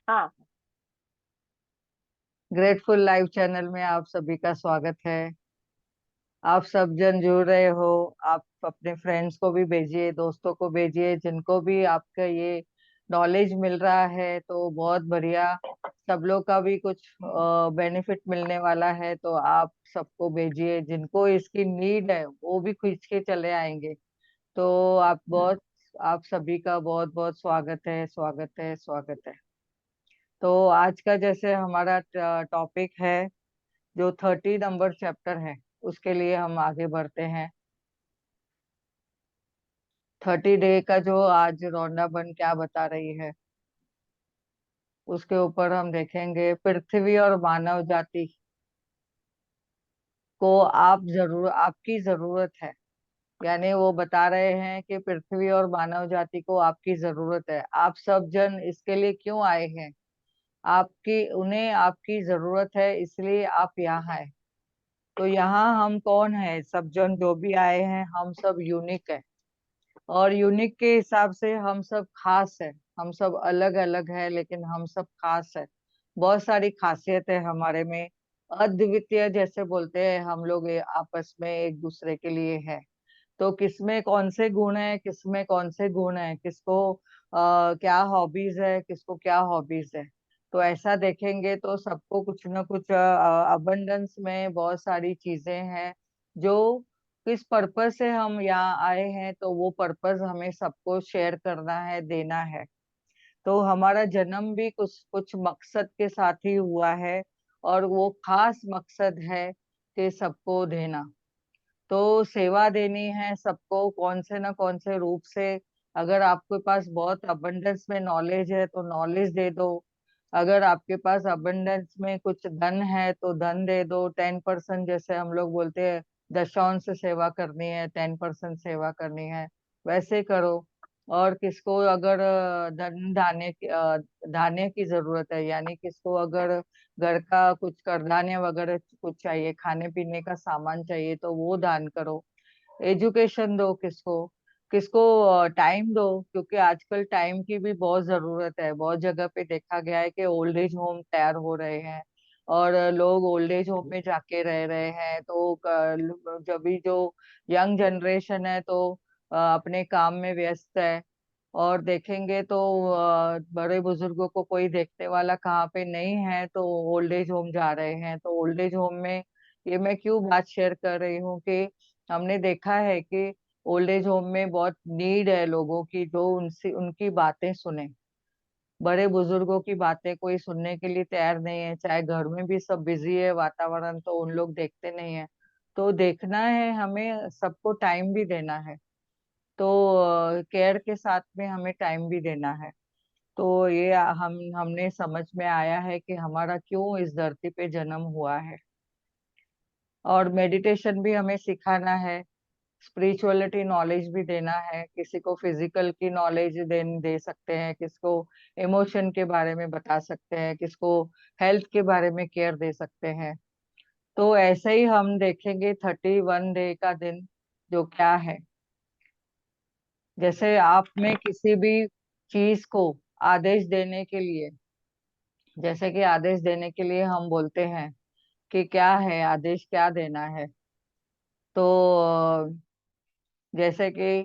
हाँ। Grateful live channel में आप सभी का स्वागत है। आप सब जन जुड़ रहे हो। आप अपने फ्रेंड्स को भी भेजिए, दोस्तों को भेजिए, जिनको भी आपका ये नॉलेज मिल रहा है तो बहुत बढ़िया। सब लोग का भी कुछ बेनिफिट मिलने वाला है, तो आप सबको भेजिए। जिनको इसकी नीड है वो भी खींच के चले आएंगे। तो आप सभी का बहुत बहुत स्वागत है, स्वागत है, स्वागत है। तो आज का जैसे हमारा टॉपिक है, जो 30 नंबर चैप्टर है, उसके लिए हम आगे बढ़ते हैं। 30 डे का जो आज रौंडा बन क्या बता रही है, उसके ऊपर हम देखेंगे। पृथ्वी और मानव जाति को आपकी जरूरत है। यानी वो बता रहे हैं कि पृथ्वी और मानव जाति को आपकी जरूरत है। आप सब जन इसके लिए क्यों आए हैं? उन्हें आपकी जरूरत है, इसलिए आप यहाँ हैं। तो यहाँ हम कौन है? सब जन जो भी आए हैं, हम सब यूनिक है। और यूनिक के हिसाब से हम सब खास है। हम सब अलग अलग है, लेकिन हम सब खास है। बहुत सारी खासियत है हमारे में। अद्वितीय जैसे बोलते हैं हम लोग, आपस में एक दूसरे के लिए है। तो किसमें कौन से गुण है, किसमें कौन से गुण है, किसको क्या हॉबीज है, किसको क्या हॉबीज है। तो ऐसा देखेंगे तो सबको कुछ ना कुछ अबंडेंस में बहुत सारी चीजें हैं। जो किस पर्पस से हम यहाँ आए हैं, तो वो पर्पस हमें सबको शेयर करना है, देना है। तो हमारा जन्म भी कुछ कुछ मकसद के साथ ही हुआ है। और वो खास मकसद है कि सबको देना। तो सेवा देनी है सबको, कौन से ना कौन से रूप से। अगर आपके पास बहुत अबंडेंस में नॉलेज है तो नॉलेज दे दो। अगर आपके पास अबंडेंस में कुछ धन है तो धन दे दो। 10% जैसे हम लोग बोलते हैं, दशांश सेवा करनी है, 10% सेवा करनी है, वैसे करो। और किसको अगर धान्य की जरूरत है, यानी किसको अगर घर का कुछ करदाने वगैरह कुछ चाहिए, खाने पीने का सामान चाहिए, तो वो दान करो। एजुकेशन दो किसको, किसको टाइम दो, क्योंकि आजकल टाइम की भी बहुत जरूरत है। बहुत जगह पे देखा गया है कि ओल्ड एज होम तैयार हो रहे हैं, और लोग ओल्ड एज होम में जाके रह रहे हैं। तो जब भी जो यंग जनरेशन है, तो अपने काम में व्यस्त है। और देखेंगे तो बड़े बुजुर्गों को कोई देखने वाला कहाँ पे नहीं है, तो ओल्ड एज होम जा रहे हैं। तो ओल्ड एज होम में, ये मैं क्यों बात शेयर कर रही हूँ कि हमने देखा है कि ओल्ड एज होम में बहुत नीड है लोगों की, जो उनसे उनकी बातें सुने। बड़े बुजुर्गों की बातें कोई सुनने के लिए तैयार नहीं है। चाहे घर में भी सब बिजी है वातावरण, तो उन लोग देखते नहीं है। तो देखना है, हमें सबको टाइम भी देना है। तो केयर के साथ में हमें टाइम भी देना है। तो ये हमने समझ में आया है कि हमारा क्यों इस धरती पे जन्म हुआ है। और मेडिटेशन भी हमें सिखाना है। स्पिरिचुअलिटी नॉलेज भी देना है। किसी को फिजिकल की नॉलेज दे सकते हैं, किसको इमोशन के बारे में बता सकते हैं, किसको हेल्थ के बारे में केयर दे सकते हैं। तो ऐसे ही हम देखेंगे 31 डे का दिन जो क्या है। जैसे आप में किसी भी चीज को आदेश देने के लिए, जैसे कि आदेश देने के लिए हम बोलते हैं कि क्या है आदेश, क्या देना है। तो जैसे कि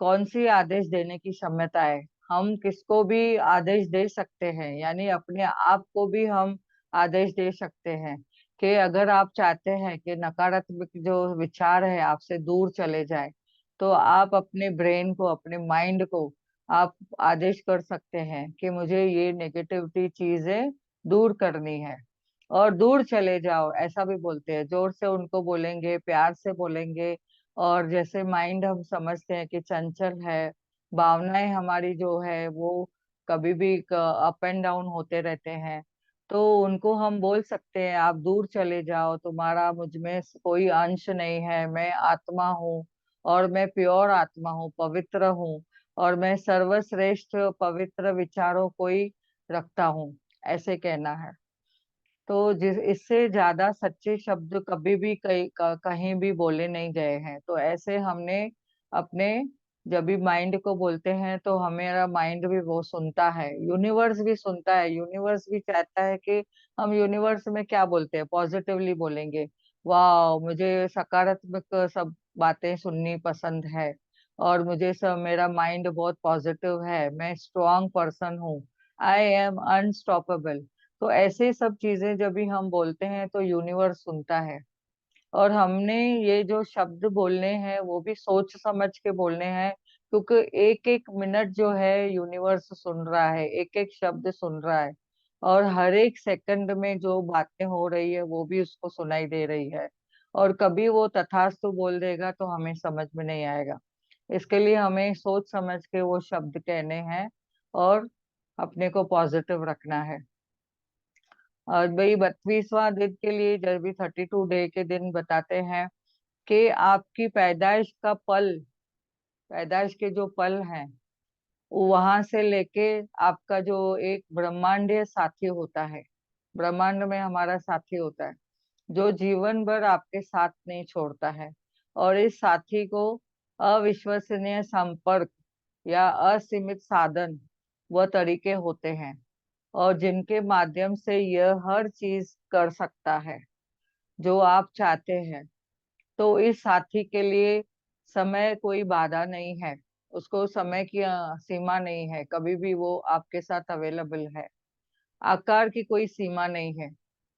कौन सी आदेश देने की क्षमता है। हम किसको भी आदेश दे सकते हैं, यानी अपने आप को भी हम आदेश दे सकते हैं कि अगर आप चाहते हैं कि नकारात्मक जो विचार है आपसे दूर चले जाए, तो आप अपने ब्रेन को, अपने माइंड को आप आदेश कर सकते हैं कि मुझे ये नेगेटिविटी चीजें दूर करनी है, और दूर चले जाओ, ऐसा भी बोलते हैं। जोर से उनको बोलेंगे, प्यार से बोलेंगे। और जैसे माइंड हम समझते हैं कि चंचल है, भावनाएं हमारी जो है वो कभी भी अप एंड डाउन होते रहते हैं। तो उनको हम बोल सकते हैं, आप दूर चले जाओ, तुम्हारा मुझ में कोई अंश नहीं है, मैं आत्मा हूँ। और मैं प्योर आत्मा हूँ, पवित्र हूँ। और मैं सर्वश्रेष्ठ पवित्र विचारों को ही रखता हूँ, ऐसे कहना है। तो जिस इससे ज्यादा सच्चे शब्द कभी भी कहीं भी बोले नहीं गए हैं। तो ऐसे हमने अपने जब भी माइंड को बोलते हैं तो हमारा माइंड भी वो सुनता है, यूनिवर्स भी सुनता है, यूनिवर्स भी चाहता है कि हम यूनिवर्स में क्या बोलते हैं, पॉजिटिवली बोलेंगे। वाह, मुझे सकारात्मक सब बातें सुननी पसंद है, और मुझे सब, मेरा माइंड बहुत पॉजिटिव है, मैं स्ट्रांग पर्सन हूँ, आई एम अनस्टॉपेबल। तो ऐसे सब चीजें जब भी हम बोलते हैं तो यूनिवर्स सुनता है। और हमने ये जो शब्द बोलने हैं वो भी सोच समझ के बोलने हैं, क्योंकि एक एक मिनट जो है यूनिवर्स सुन रहा है, एक एक शब्द सुन रहा है, और हर एक सेकंड में जो बातें हो रही है वो भी उसको सुनाई दे रही है। और कभी वो तथास्तु बोल देगा तो हमें समझ में नहीं आएगा। इसके लिए हमें सोच समझ के वो शब्द कहने हैं, और अपने को पॉजिटिव रखना है। और भाई 32वां दिन के लिए जब भी 32 डे के दिन बताते हैं कि आपकी पैदाइश का पल, पैदाइश के जो पल हैं, वहां से लेके आपका जो एक ब्रह्मांडीय साथी होता है, ब्रह्मांड में हमारा साथी होता है, जो जीवन भर आपके साथ नहीं छोड़ता है। और इस साथी को अविश्वसनीय संपर्क या असीमित साधन व तरीके होते हैं, और जिनके माध्यम से यह हर चीज कर सकता है जो आप चाहते हैं। तो इस साथी के लिए समय कोई बाधा नहीं है, उसको समय की सीमा नहीं है, कभी भी वो आपके साथ अवेलेबल है। आकार की कोई सीमा नहीं है,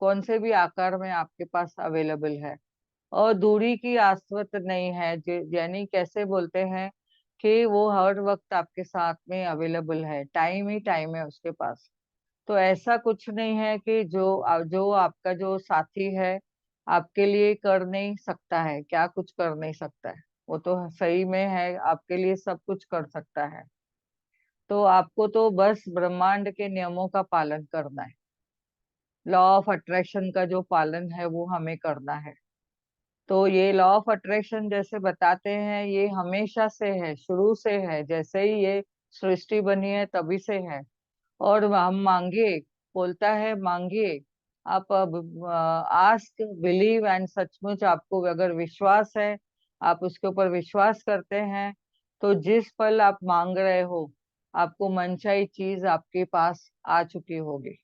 कौन से भी आकार में आपके पास अवेलेबल है। और दूरी की आस्वत नहीं है, यानी कैसे बोलते हैं कि वो हर वक्त आपके साथ में अवेलेबल है, टाइम ही टाइम है उसके पास। तो ऐसा कुछ नहीं है कि जो आपका जो साथी है आपके लिए कर नहीं सकता है, क्या कुछ कर नहीं सकता है, वो तो सही में है, आपके लिए सब कुछ कर सकता है। तो आपको तो बस ब्रह्मांड के नियमों का पालन करना है, लॉ ऑफ अट्रैक्शन का जो पालन है वो हमें करना है। तो ये लॉ ऑफ अट्रैक्शन जैसे बताते हैं, ये हमेशा से है, शुरू से है, जैसे ही ये सृष्टि बनी है तभी से है। और हम मांगिए, बोलता है मांगिए, आप आस्क बिलीव एंड, सचमुच आपको अगर विश्वास है, आप उसके ऊपर विश्वास करते हैं, तो जिस पल आप मांग रहे हो आपको मनचाही चीज आपके पास आ चुकी होगी।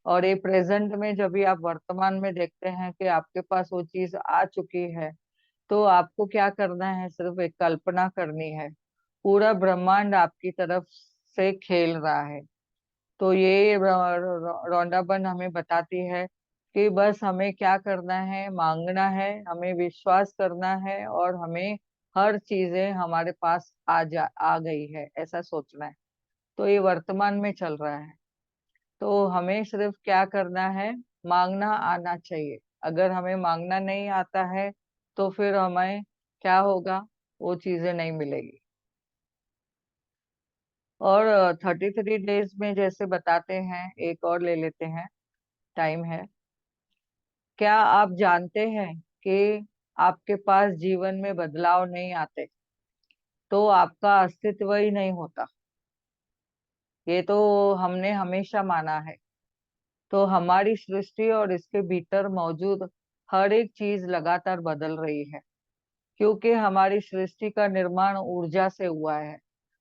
और ये प्रेजेंट में जब भी आप वर्तमान में देखते हैं कि आपके पास वो चीज आ चुकी है, तो आपको क्या करना है, सिर्फ एक कल्पना करनी है, पूरा ब्रह्मांड आपकी तरफ से खेल रहा है। तो ये रौंदापन हमें बताती है कि बस हमें क्या करना है, मांगना है, हमें विश्वास करना है, और हमें हर चीजें हमारे पास आ गई है ऐसा सोचना है। तो ये वर्तमान में चल रहा है, तो हमें सिर्फ क्या करना है, मांगना आना चाहिए। अगर हमें मांगना नहीं आता है तो फिर हमें क्या होगा, वो चीजें नहीं मिलेगी। और 33 डेज में जैसे बताते हैं, एक और ले लेते हैं, टाइम है। क्या आप जानते हैं कि आपके पास जीवन में बदलाव नहीं आते तो आपका अस्तित्व ही नहीं होता। ये तो हमने हमेशा माना है। तो हमारी सृष्टि और इसके भीतर मौजूद हर एक चीज लगातार बदल रही है, क्योंकि हमारी सृष्टि का निर्माण ऊर्जा से हुआ है,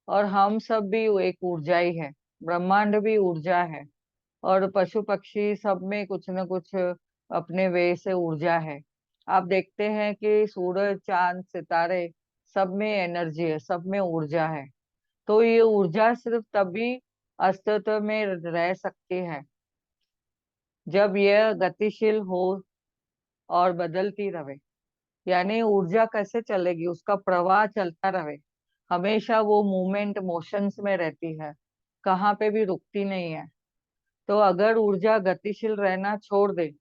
और हम सब भी एक ऊर्जा ही है, ब्रह्मांड भी ऊर्जा है, और पशु पक्षी सब में कुछ न कुछ अपने वे से ऊर्जा है। आप देखते हैं कि सूरज चांद सितारे सब में एनर्जी है, सब में ऊर्जा है। तो ये ऊर्जा सिर्फ तभी अस्तित्व में रह सकती है जब यह गतिशील हो और बदलती रहे। यानी ऊर्जा कैसे चलेगी, उसका प्रवाह चलता रहे, हमेशा वो मूवमेंट मोशंस में रहती है, कहाँ पे भी रुकती नहीं है। तो अगर ऊर्जा गतिशील रहना छोड़ दे,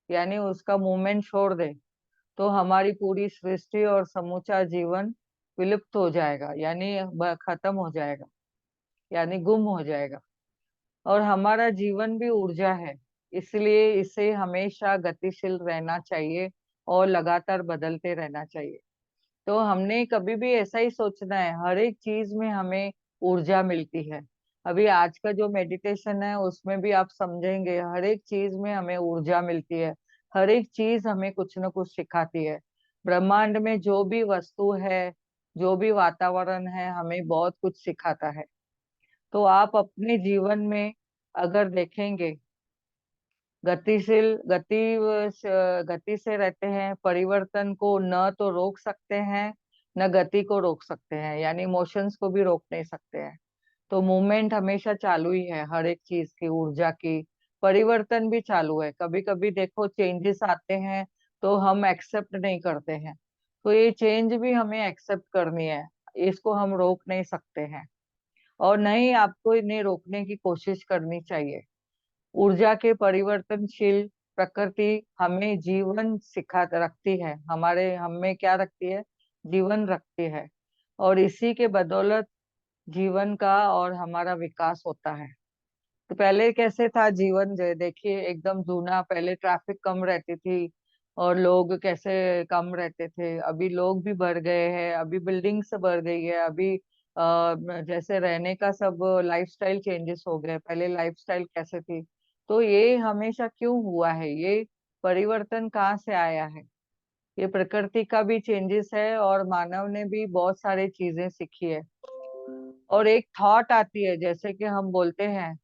यानी उसका मूवमेंट छोड़ दे, तो हमारी पूरी सृष्टि और समूचा जीवन विलुप्त हो जाएगा, यानी खत्म हो जाएगा, यानी गुम हो जाएगा। और हमारा जीवन भी ऊर्जा है, इसलिए इसे हमेशा गतिशील रहना चाहिए और लगातार बदलते रहना चाहिए। तो हमने कभी भी ऐसा ही सोचना है, हर एक चीज में हमें ऊर्जा मिलती है। अभी आज का जो मेडिटेशन है उसमें भी आप समझेंगे, हर एक चीज में हमें ऊर्जा मिलती है, हर एक चीज हमें कुछ न कुछ सिखाती है। ब्रह्मांड में जो भी वस्तु है जो भी वातावरण है हमें बहुत कुछ सिखाता है। तो आप अपने जीवन में अगर देखेंगे, गतिशील गति से रहते हैं, परिवर्तन को न तो रोक सकते हैं न गति को रोक सकते हैं, यानी इमोशंस को भी रोक नहीं सकते हैं। तो मूवमेंट हमेशा चालू ही है, हर एक चीज की, ऊर्जा की। परिवर्तन भी चालू है, कभी कभी देखो चेंजेस आते हैं तो हम एक्सेप्ट नहीं करते हैं। तो ये चेंज भी हमें एक्सेप्ट करनी है, इसको हम रोक नहीं सकते हैं। और नहीं, आपको इन्हें रोकने की कोशिश करनी चाहिए। ऊर्जा के परिवर्तनशील प्रकृति हमें जीवन सिखा रखती है, हमारे हमें क्या रखती है, जीवन रखती है। और इसी के बदौलत जीवन का और हमारा विकास होता है। तो पहले कैसे था जीवन, जो देखिए एकदम जूना, पहले ट्रैफिक कम रहती थी और लोग कैसे कम रहते थे। अभी लोग भी बढ़ गए हैं, अभी बिल्डिंग्स बढ़ गई है, अभी जैसे रहने का सब लाइफस्टाइल चेंजेस हो गए। पहले लाइफस्टाइल कैसे थी? तो ये हमेशा क्यों हुआ है, ये परिवर्तन कहाँ से आया है? ये प्रकृति का भी चेंजेस है और मानव ने भी बहुत सारी चीजें सीखी है। और एक थॉट आती है, जैसे कि हम बोलते हैं,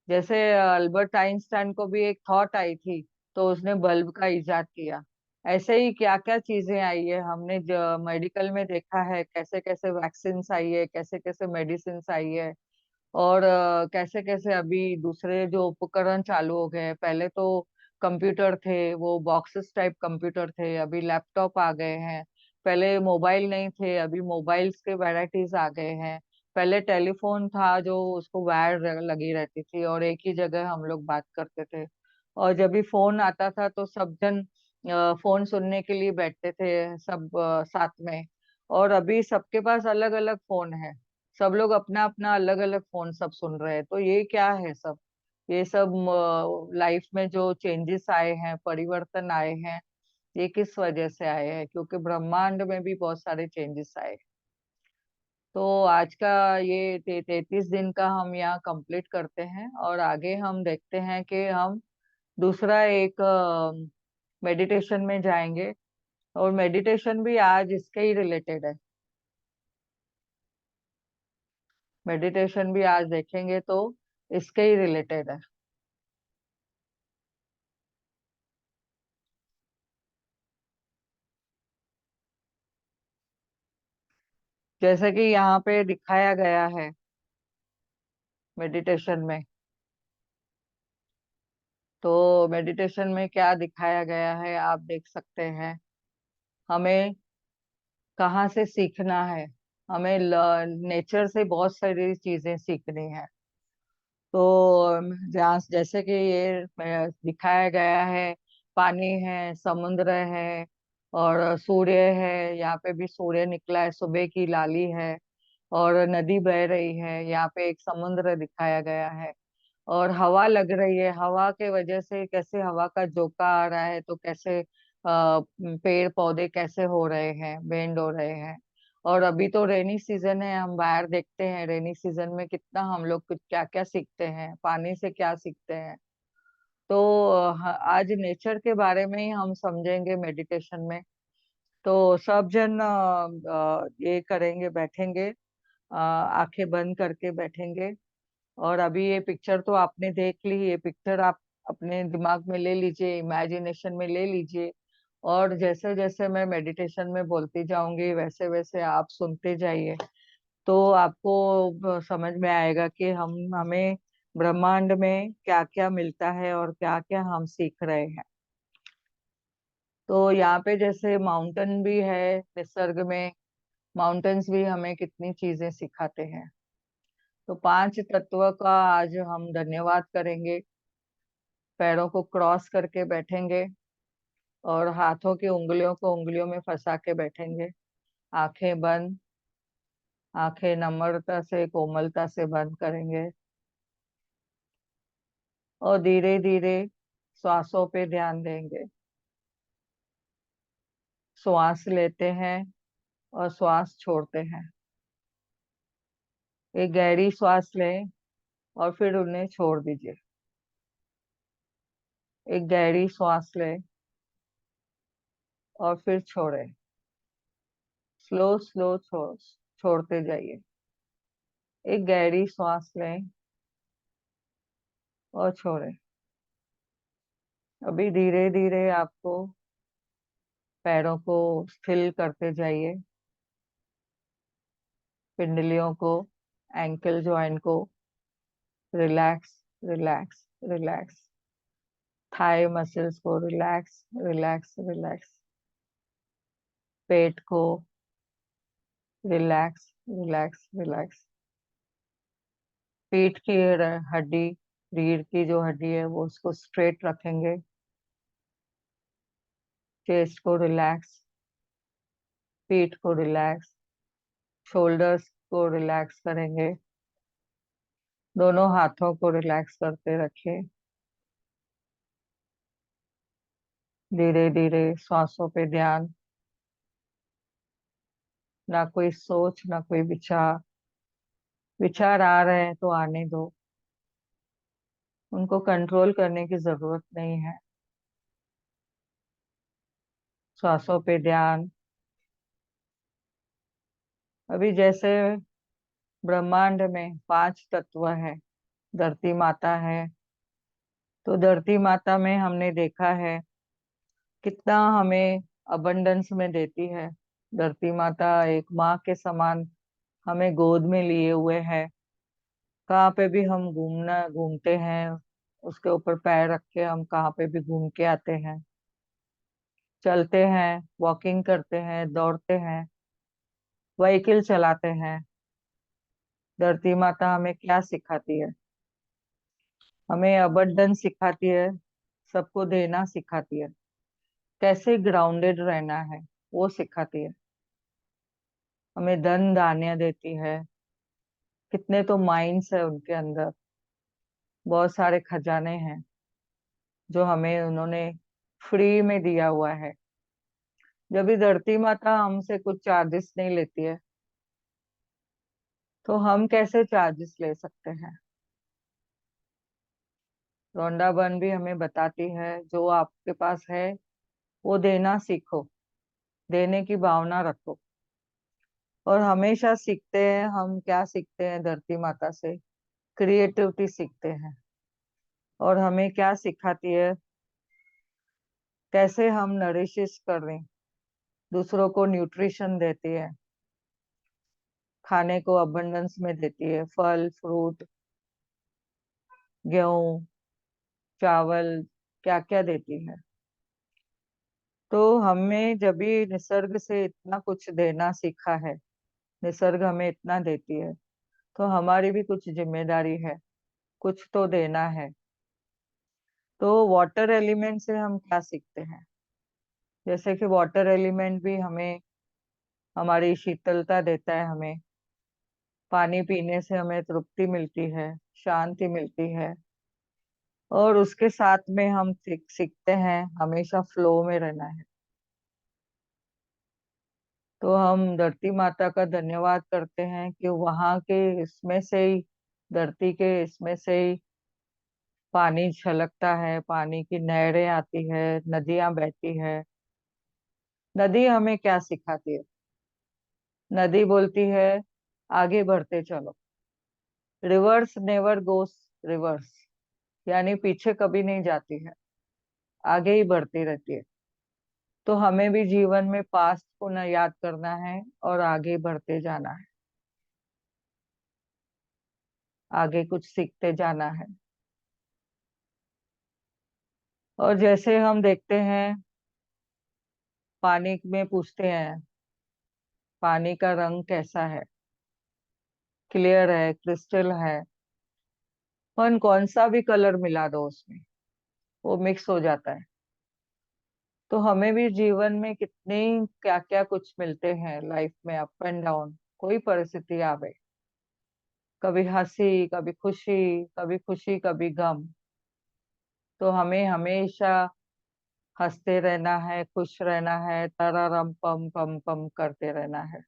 जैसे अल्बर्ट आइंस्टाइन को भी एक थॉट आई थी तो उसने बल्ब का इजाद किया। ऐसे ही क्या क्या चीजें आई है, हमने जो मेडिकल में देखा है, कैसे कैसे वैक्सीन आई है, कैसे कैसे मेडिसिन आई है। और कैसे कैसे अभी दूसरे जो उपकरण चालू हो गए हैं। पहले तो कंप्यूटर थे, वो बॉक्सेस टाइप कंप्यूटर थे, अभी लैपटॉप आ गए हैं। पहले मोबाइल नहीं थे, अभी मोबाइल्स के वैरायटीज आ गए हैं। पहले टेलीफोन था जो उसको वायर लगी रहती थी और एक ही जगह हम लोग बात करते थे। और जब भी फोन आता था तो सब जन फोन सुनने के लिए बैठते थे सब साथ में। और अभी सबके पास अलग अलग फोन है, सब लोग अपना अपना अलग अलग फोन सब सुन रहे हैं। तो ये क्या है सब, ये सब लाइफ में जो चेंजेस आए हैं, परिवर्तन आए हैं, ये किस वजह से आए हैं? क्योंकि ब्रह्मांड में भी बहुत सारे चेंजेस आए। तो आज का ये 33 दिन का हम यहाँ कंप्लीट करते हैं और आगे हम देखते हैं कि हम दूसरा एक मेडिटेशन में जाएंगे। और मेडिटेशन भी आज इसके ही रिलेटेड है। मेडिटेशन भी आज देखेंगे तो इसके ही रिलेटेड है। जैसे कि यहाँ पे दिखाया गया है मेडिटेशन में, तो मेडिटेशन में क्या दिखाया गया है आप देख सकते हैं। हमें कहाँ से सीखना है, हमें नेचर से बहुत सारी चीजें सीखनी है। तो जहाँ जैसे कि ये दिखाया गया है, पानी है, समुद्र है और सूर्य है। यहाँ पे भी सूर्य निकला है, सुबह की लाली है। और नदी बह रही है, यहाँ पे एक समुद्र दिखाया गया है। और हवा लग रही है, हवा के वजह से कैसे हवा का झोंका आ रहा है, तो कैसे पेड़ पौधे कैसे हो रहे हैं, बेंड हो रहे हैं। और अभी तो रेनी सीजन है, हम बाहर देखते हैं रेनी सीजन में कितना हम लोग कुछ क्या क्या सीखते हैं, पानी से क्या सीखते हैं। तो आज नेचर के बारे में ही हम समझेंगे मेडिटेशन में। तो सब जन ये करेंगे, बैठेंगे, आंखें बंद करके बैठेंगे। और अभी ये पिक्चर तो आपने देख ली, ये पिक्चर आप अपने दिमाग में ले लीजिए, इमेजिनेशन में ले लीजिए। और जैसे जैसे मैं मेडिटेशन में बोलती जाऊंगी वैसे वैसे आप सुनते जाइए। तो आपको समझ में आएगा कि हम हमें ब्रह्मांड में क्या क्या मिलता है और क्या क्या हम सीख रहे हैं। तो यहाँ पे जैसे माउंटेन भी है निसर्ग में, माउंटेन्स भी हमें कितनी चीजें सिखाते हैं। तो 5 तत्व का आज हम धन्यवाद करेंगे। पैरों को क्रॉस करके बैठेंगे और हाथों की उंगलियों को उंगलियों में फंसा के बैठेंगे। आंखें बंद, आंखें नम्रता से, कोमलता से बंद करेंगे। और धीरे धीरे श्वासों पे ध्यान देंगे। श्वास लेते हैं और श्वास छोड़ते हैं। एक गहरी श्वास लें और फिर उन्हें छोड़ दीजिए। एक गहरी श्वास लें और फिर छोड़ें। स्लो स्लो छोड़ते जाइए। एक गहरी सांस लें और छोड़ें। अभी धीरे धीरे आपको पैरों को स्थिर करते जाइए, पिंडलियों को, एंकल जॉइंट को। Relax, relax, relax. Thigh muscles को रिलैक्स, रिलैक्स, रिलैक्स। पेट को रिलैक्स, रिलैक्स, रिलैक्स। पीठ की हड्डी, रीढ़ की जो हड्डी है वो उसको स्ट्रेट रखेंगे। चेस्ट को रिलैक्स, पीठ को रिलैक्स, शोल्डर्स को रिलैक्स करेंगे। दोनों हाथों को रिलैक्स करते रखें। धीरे धीरे सांसों पे ध्यान। ना कोई सोच, ना कोई विचार। विचार आ रहे हैं तो आने दो, उनको कंट्रोल करने की जरूरत नहीं है। सांसों पे ध्यान। अभी जैसे ब्रह्मांड में 5 तत्व है, धरती माता है, तो धरती माता में हमने देखा है कितना हमें अबंडेंस में देती है। धरती माता एक माँ के समान हमें गोद में लिए हुए है। कहाँ पे भी हम घूमते हैं, उसके ऊपर पैर रख के हम कहाँ पे भी घूम के आते हैं। चलते हैं, वॉकिंग करते हैं, दौड़ते हैं, व्हीकल चलाते हैं। धरती माता हमें क्या सिखाती है? हमें अबंडेंस सिखाती है, सबको देना सिखाती है, कैसे ग्राउंडेड रहना है वो सिखाती है। हमें धन धान्य देती है। कितने तो माइंड्स है उनके अंदर, बहुत सारे खजाने हैं जो हमें उन्होंने फ्री में दिया हुआ है। जब भी धरती माता हमसे कुछ चार्जेस नहीं लेती है, तो हम कैसे चार्जेस ले सकते हैं? रोंडा बन भी हमें बताती है जो आपके पास है वो देना सीखो, देने की भावना रखो। और हमेशा सीखते हैं, हम क्या सीखते हैं धरती माता से? क्रिएटिविटी सीखते हैं। और हमें क्या सिखाती है? कैसे हम नरिशिश कर रहे हैं, दूसरों को न्यूट्रिशन देती है, खाने को अबंडेंस में देती है, फल फ्रूट, गेहूं, चावल, क्या क्या देती है। तो हमें जब भी निसर्ग से इतना कुछ देना सीखा है, निसर्ग हमें इतना देती है, तो हमारी भी कुछ जिम्मेदारी है, कुछ तो देना है। तो वाटर एलिमेंट से हम क्या सीखते हैं? जैसे कि वाटर एलिमेंट भी हमें हमारी शीतलता देता है। हमें पानी पीने से हमें तृप्ति मिलती है, शांति मिलती है। और उसके साथ में हम सीखते हैं हमेशा फ्लो में रहना है। तो हम धरती माता का धन्यवाद करते हैं कि वहां के इसमें से ही, धरती के इसमें से ही पानी छलकता है, पानी की नहरें आती है, नदियां बहती है। नदी हमें क्या सिखाती है? नदी बोलती है आगे बढ़ते चलो। रिवर्स नेवर गोस रिवर्स, यानी पीछे कभी नहीं जाती है, आगे ही बढ़ती रहती है। तो हमें भी जीवन में पास्ट को न याद करना है और आगे बढ़ते जाना है, आगे कुछ सीखते जाना है। और जैसे हम देखते हैं, पानी में पूछते हैं पानी का रंग कैसा है? क्लियर है, क्रिस्टल है। पर कौन सा भी कलर मिला दो उसमें, वो मिक्स हो जाता है। तो हमें भी जीवन में कितने क्या क्या कुछ मिलते हैं लाइफ में, अप एंड डाउन, कोई परिस्थिति आवे, कभी हंसी कभी खुशी, कभी खुशी कभी गम। तो हमें हमेशा हंसते रहना है, खुश रहना है, तररम पम पम पम करते रहना है।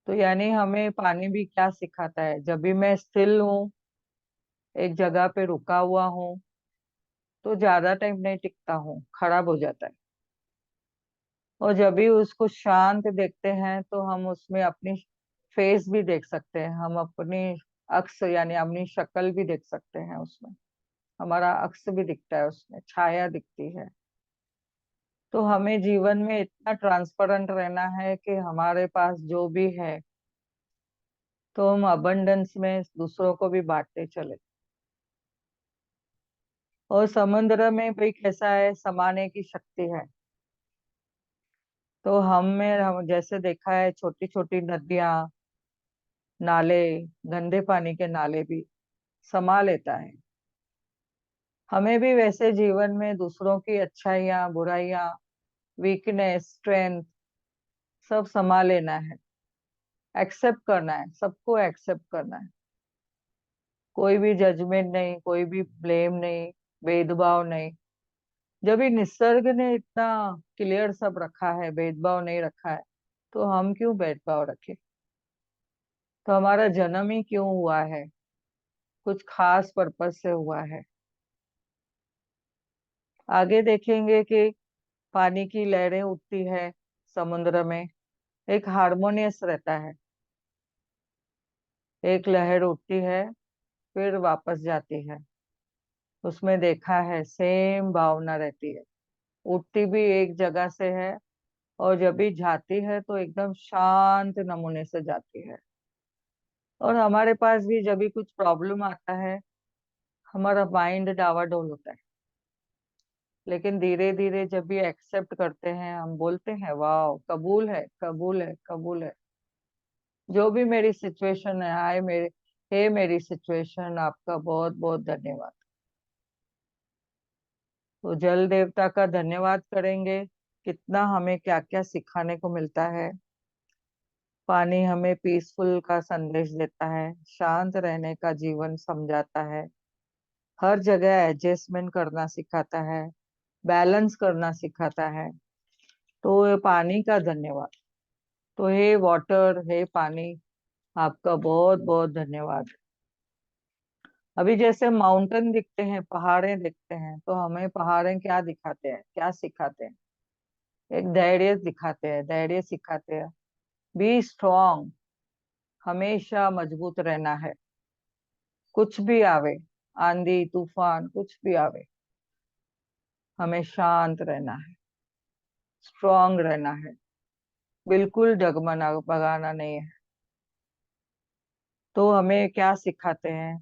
तो यानी हमें पानी भी क्या सिखाता है? जब भी मैं स्थिर हूँ, एक जगह पे रुका हुआ हूँ, तो ज्यादा टाइम नहीं टिकता हूँ, खराब हो जाता है। और जब भी उसको शांत देखते हैं तो हम उसमें अपनी फेस भी देख सकते हैं, हम अपनी अक्स यानी अपनी शक्ल भी देख सकते हैं उसमें, हमारा अक्स भी दिखता है उसमें, छाया दिखती है। तो हमें जीवन में इतना ट्रांसपेरेंट रहना है कि हमारे पास जो भी है तो हम अबंडेंस में दूसरों को भी बांटते चले। और समुद्र में भी कैसा है, समाने की शक्ति है। तो हम जैसे देखा है छोटी छोटी नदियां, नाले, गंदे पानी के नाले भी समा लेता है। हमें भी वैसे जीवन में दूसरों की अच्छाइयाँ बुराइयाँ, वीकनेस स्ट्रेंथ सब समा लेना है, एक्सेप्ट करना है, सबको एक्सेप्ट करना है। कोई भी जजमेंट नहीं, कोई भी ब्लेम नहीं, भेदभाव नहीं। जब भी निसर्ग ने इतना क्लियर सब रखा है, भेदभाव नहीं रखा है, तो हम क्यों भेदभाव रखें? तो हमारा जन्म ही क्यों हुआ है? कुछ खास पर्पज से हुआ है। आगे देखेंगे कि पानी की लहरें उठती है समुद्र में, एक हारमोनियस रहता है। एक लहर उठती है फिर वापस जाती है, उसमें देखा है सेम भावना रहती है। उठती भी एक जगह से है और जब भी जाती है तो एकदम शांत नमूने से जाती है। और हमारे पास भी जब भी कुछ प्रॉब्लम आता है, हमारा माइंड डावाडोल होता है। लेकिन धीरे धीरे जब भी एक्सेप्ट करते हैं, हम बोलते हैं वाह, कबूल है, कबूल है, कबूल है। जो भी मेरी सिचुएशन है, आए मेरे, हे मेरी सिचुएशन, आपका बहुत बहुत धन्यवाद। तो जल देवता का धन्यवाद करेंगे, कितना हमें क्या क्या सिखाने को मिलता है। पानी हमें पीसफुल का संदेश देता है, शांत रहने का जीवन समझाता है, हर जगह एडजस्टमेंट करना सिखाता है, बैलेंस करना सिखाता है। तो ये पानी का धन्यवाद। तो हे वाटर, हे पानी, आपका बहुत बहुत धन्यवाद। अभी जैसे माउंटेन दिखते हैं, पहाड़ें दिखते हैं, तो हमें पहाड़ें क्या दिखाते हैं, क्या सिखाते हैं? एक धैर्य दिखाते हैं, धैर्य सिखाते हैं। बी स्ट्रॉन्ग, हमेशा मजबूत रहना है। कुछ भी आवे, आंधी तूफान कुछ भी आवे, हमें शांत रहना है, स्ट्रॉन्ग रहना है, बिल्कुल डगमगा भगाना नहीं है। तो हमें क्या सिखाते हैं?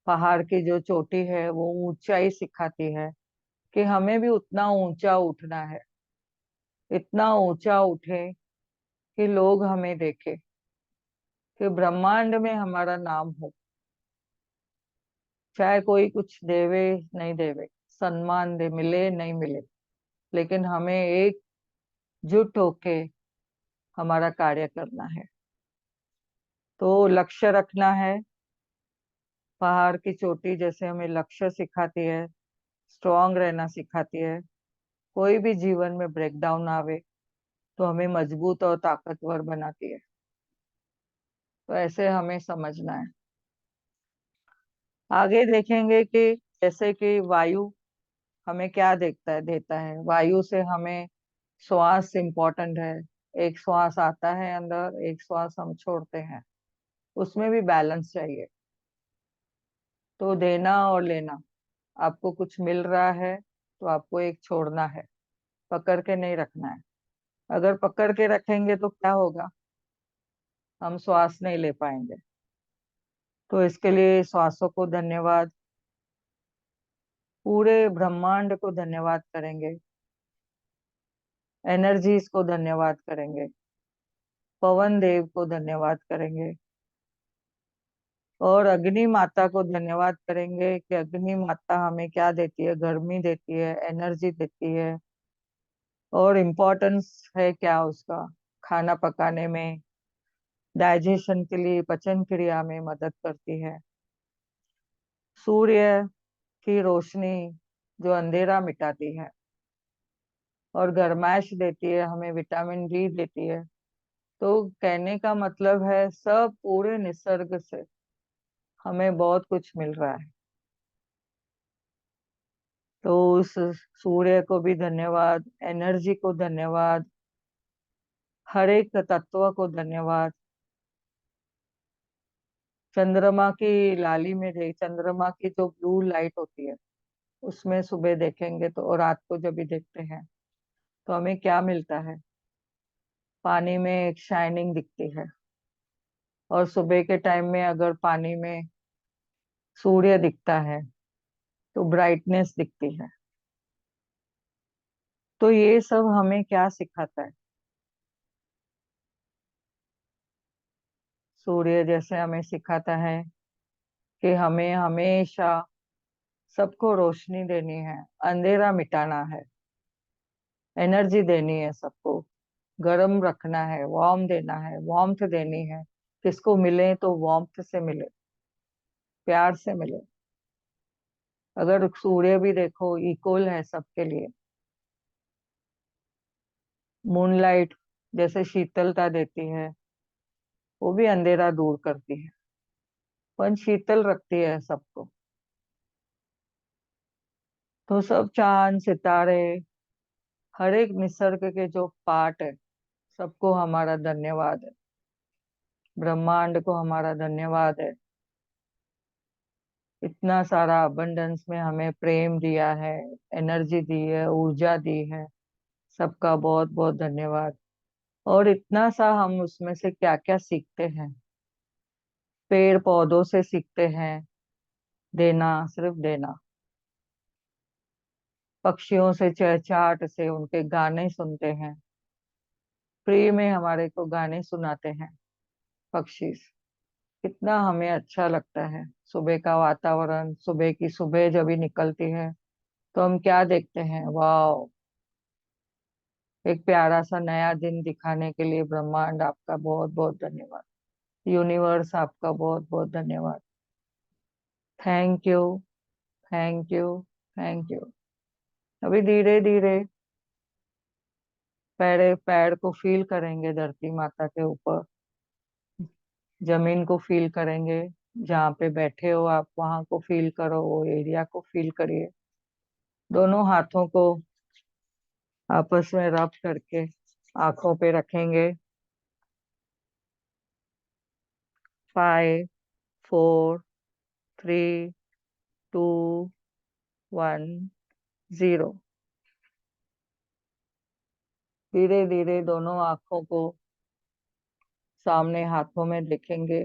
पहाड़ की जो चोटी है वो ऊंचाई सिखाती है कि हमें भी उतना ऊंचा उठना है, इतना ऊंचा उठे कि लोग हमें देखे, कि ब्रह्मांड में हमारा नाम हो। चाहे कोई कुछ देवे नहीं देवे, सम्मान दे मिले नहीं मिले, लेकिन हमें एकजुट होके हमारा कार्य करना है। तो लक्ष्य रखना है। पहाड़ की चोटी जैसे हमें लक्ष्य सिखाती है, स्ट्रांग रहना सिखाती है। कोई भी जीवन में ब्रेकडाउन आवे तो हमें मजबूत और ताकतवर बनाती है। तो ऐसे हमें समझना है। आगे देखेंगे कि जैसे कि वायु हमें क्या देता है। वायु से हमें श्वास इम्पोर्टेंट है। एक श्वास आता है अंदर, एक श्वास हम छोड़ते हैं, उसमें भी बैलेंस चाहिए। तो देना और लेना, आपको कुछ मिल रहा है तो आपको एक छोड़ना है, पकड़ के नहीं रखना है। अगर पकड़ के रखेंगे तो क्या होगा? हम श्वास नहीं ले पाएंगे। तो इसके लिए श्वासों को धन्यवाद, पूरे ब्रह्मांड को धन्यवाद करेंगे, एनर्जीज को धन्यवाद करेंगे, पवन देव को धन्यवाद करेंगे, और अग्नि माता को धन्यवाद करेंगे कि अग्नि माता हमें क्या देती है, गर्मी देती है, एनर्जी देती है, और इम्पोर्टेंस है क्या उसका, खाना पकाने में, डाइजेशन के लिए, पचन क्रिया में मदद करती है। सूर्य की रोशनी जो अंधेरा मिटाती है और गर्माइश देती है, हमें विटामिन डी देती है। तो कहने का मतलब है सब पूरे निसर्ग से हमें बहुत कुछ मिल रहा है। तो उस सूर्य को भी धन्यवाद, एनर्जी को धन्यवाद, हर एक तत्व को धन्यवाद। चंद्रमा की लाली में देख, चंद्रमा की जो ब्लू लाइट होती है उसमें सुबह देखेंगे तो, और रात को जब भी देखते हैं तो हमें क्या मिलता है? पानी में एक शाइनिंग दिखती है। और सुबह के टाइम में अगर पानी में सूर्य दिखता है तो ब्राइटनेस दिखती है। तो ये सब हमें क्या सिखाता है? सूर्य जैसे हमें सिखाता है कि हमें हमेशा सबको रोशनी देनी है, अंधेरा मिटाना है, एनर्जी देनी है सबको, गर्म रखना है, वार्म देना है, वार्मथ देनी है। किसको मिले तो वार्मथ से मिले, प्यार से मिले। अगर सूर्य भी देखो इक्वल है सबके लिए। मूनलाइट जैसे शीतलता देती है, वो भी अंधेरा दूर करती है, पर शीतल रखती है सबको। तो सब चांद सितारे, हर एक निसर्ग के जो पार्ट है, सबको हमारा धन्यवाद है। ब्रह्मांड को हमारा धन्यवाद है। इतना सारा अबंडेंस में हमें प्रेम दिया है, एनर्जी दी है, ऊर्जा दी है। सबका बहुत बहुत धन्यवाद। और इतना सा हम उसमें से क्या क्या सीखते हैं? पेड़ पौधों से सीखते हैं देना, सिर्फ देना। पक्षियों से चहचहाट से उनके गाने सुनते हैं। फ्री में हमारे को गाने सुनाते हैं पक्षी। कितना हमें अच्छा लगता है। सुबह का वातावरण, सुबह की सुबह जब भी निकलती है तो हम क्या देखते हैं? वाह, एक प्यारा सा नया दिन दिखाने के लिए ब्रह्मांड आपका बहुत बहुत धन्यवाद। यूनिवर्स आपका बहुत बहुत धन्यवाद। Thank you, thank you, thank you. अभी धीरे धीरे पैर पैर को फील करेंगे धरती माता के ऊपर, जमीन को फील करेंगे। जहाँ पे बैठे हो आप वहां को फील करो, वो एरिया को फील करिए। दोनों हाथों को आपस में रब करके आंखों पे रखेंगे। 5, 4, 3, 2, 1, 0। धीरे धीरे दोनों आंखों को सामने हाथों में देखेंगे।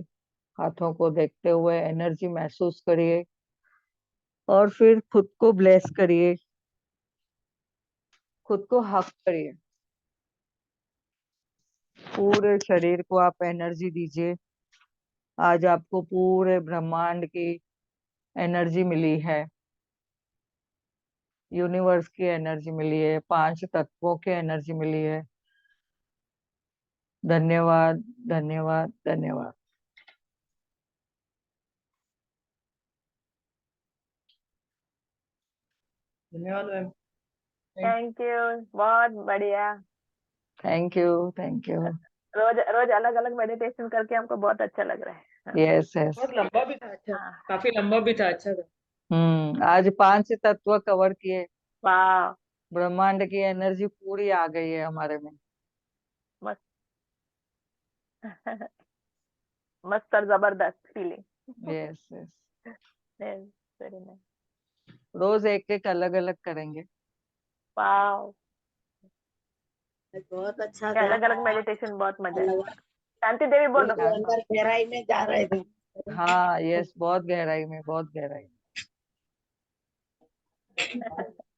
हाथों को देखते हुए एनर्जी महसूस करिए और फिर खुद को ब्लेस करिए, खुद को हक करिए। पूरे शरीर को आप एनर्जी दीजिए। आज आपको पूरे ब्रह्मांड की एनर्जी मिली है, यूनिवर्स की एनर्जी मिली है, 5 तत्वों की एनर्जी मिली है। धन्यवाद, धन्यवाद, धन्यवाद। धन्यवाद मैम। थैंक यू, बहुत बढ़िया। Thank you, thank you. रोज रोज अलग अलग मेडिटेशन करके हमको बहुत अच्छा लग रहा है। Yes yes. बहुत लंबा भी था, अच्छा हाँ। काफी लंबा भी था, अच्छा था। आज 5 तत्व कवर किए। वाह, ब्रह्मांड की एनर्जी पूरी आ गई है हमारे में। मस्त। मस्त और जबरदस्त feeling. Yes yes. Very nice. रोज एक एक अलग अलग करेंगे। वाह, बहुत अच्छा ये था। अलग अलग मेडिटेशन बहुत मजा है। अलग शांति देवी बोलो। बिल्कुल अंदर गहराई में जा रहे थे। हाँ यस, बहुत गहराई में, बहुत गहराई में।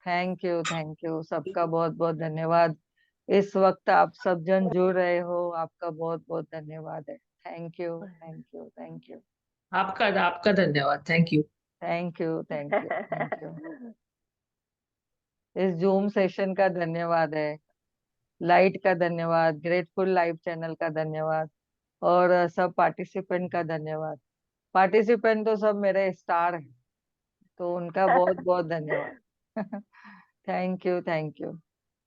थैंक यू, थैंक यू, सबका बहुत बहुत धन्यवाद। इस वक्त आप सब जन जुड़ रहे हो, आपका बहुत बहुत धन्यवाद है। Thank you, thank you, thank you, आपका आपका धन्यवाद, thank you. Thank you, thank you, thank you. इस जूम सेशन का धन्यवाद है, लाइट का धन्यवाद, ग्रेटफुल लाइव चैनल का धन्यवाद, और सब पार्टिसिपेंट का धन्यवाद। पार्टिसिपेंट तो सब मेरे स्टार हैं, तो उनका बहुत बहुत धन्यवाद। Thank you, thank you.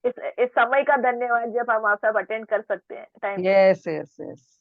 इस समय का धन्यवाद जब हम आप सब अटेंड कर सकते हैं टाइम पे। Yes yes yes.